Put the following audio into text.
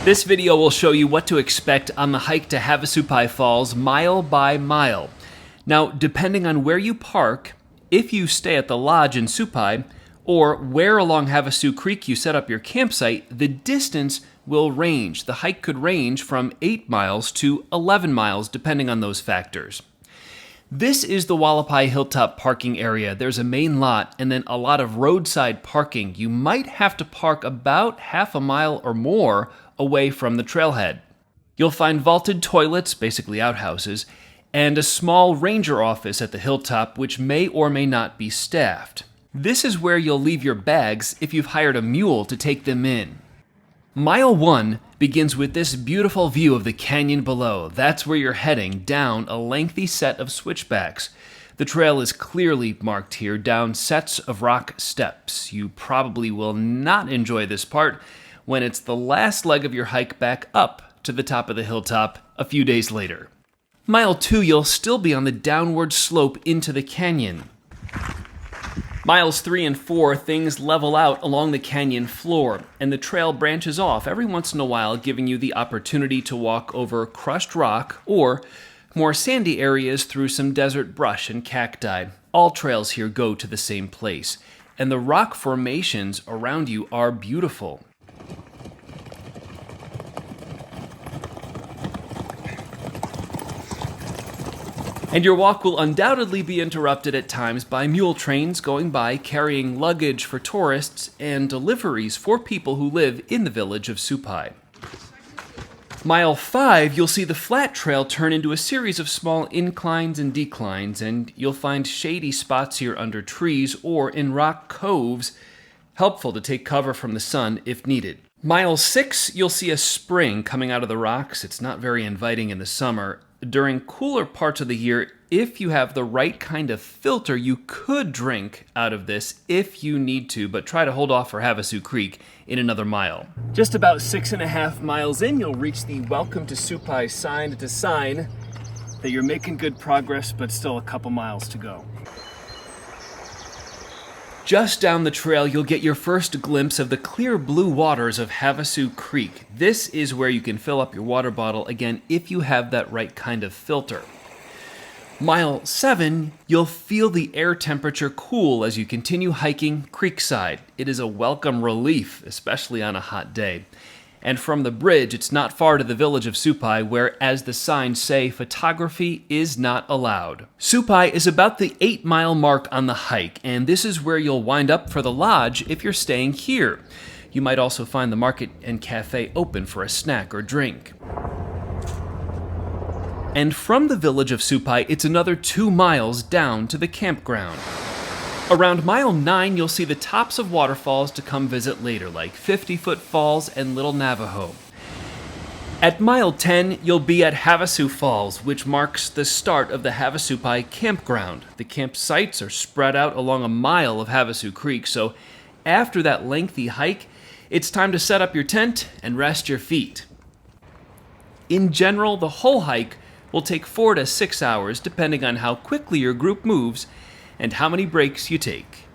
This video will show you what to expect on the hike to Havasupai Falls mile by mile. Now, depending on where you park, if you stay at the lodge in Supai, or where along Havasu Creek you set up your campsite, the distance will range. The hike could range from 8 miles to 11 miles, depending on those factors. This is the Hualapai Hilltop parking area. There's a main lot and then a lot of roadside parking. You might have to park about half a mile or more away from the trailhead. You'll find vaulted toilets, basically outhouses, and a small ranger office at the hilltop which may or may not be staffed. This is where you'll leave your bags if you've hired a mule to take them in. Mile 1 begins with this beautiful view of the canyon below. That's where you're heading, down a lengthy set of switchbacks. The trail is clearly marked here down sets of rock steps. You probably will not enjoy this part when it's the last leg of your hike back up to the top of the hilltop a few days later. Mile 2, you'll still be on the downward slope into the canyon. Miles 3 and 4, things level out along the canyon floor, and the trail branches off every once in a while, giving you the opportunity to walk over crushed rock or more sandy areas through some desert brush and cacti. All trails here go to the same place, and the rock formations around you are beautiful. And your walk will undoubtedly be interrupted at times by mule trains going by carrying luggage for tourists and deliveries for people who live in the village of Supai. Mile 5, you'll see the flat trail turn into a series of small inclines and declines, and you'll find shady spots here under trees or in rock coves, helpful to take cover from the sun if needed. Mile 6, you'll see a spring coming out of the rocks. It's not very inviting in the summer. During cooler parts of the year, if you have the right kind of filter, you could drink out of this if you need to, but try to hold off for Havasu Creek in another mile. Just about 6.5 miles in, you'll reach the Welcome to Supai sign. It's a sign that you're making good progress, but still a couple miles to go. Just down the trail, you'll get your first glimpse of the clear blue waters of Havasu Creek. This is where you can fill up your water bottle, again, if you have that right kind of filter. Mile 7, you'll feel the air temperature cool as you continue hiking creekside. It is a welcome relief, especially on a hot day. And from the bridge, it's not far to the village of Supai, where, as the signs say, photography is not allowed. Supai is about the 8-mile mark on the hike, and this is where you'll wind up for the lodge if you're staying here. You might also find the market and cafe open for a snack or drink. And from the village of Supai, it's another 2 miles down to the campground. Around mile 9, you'll see the tops of waterfalls to come visit later, like 50-foot Falls and Little Navajo. At mile 10, you'll be at Havasu Falls, which marks the start of the Havasupai campground. The campsites are spread out along a mile of Havasu Creek, so after that lengthy hike, it's time to set up your tent and rest your feet. In general, the whole hike will take 4 to 6 hours, depending on how quickly your group moves and how many breaks you take.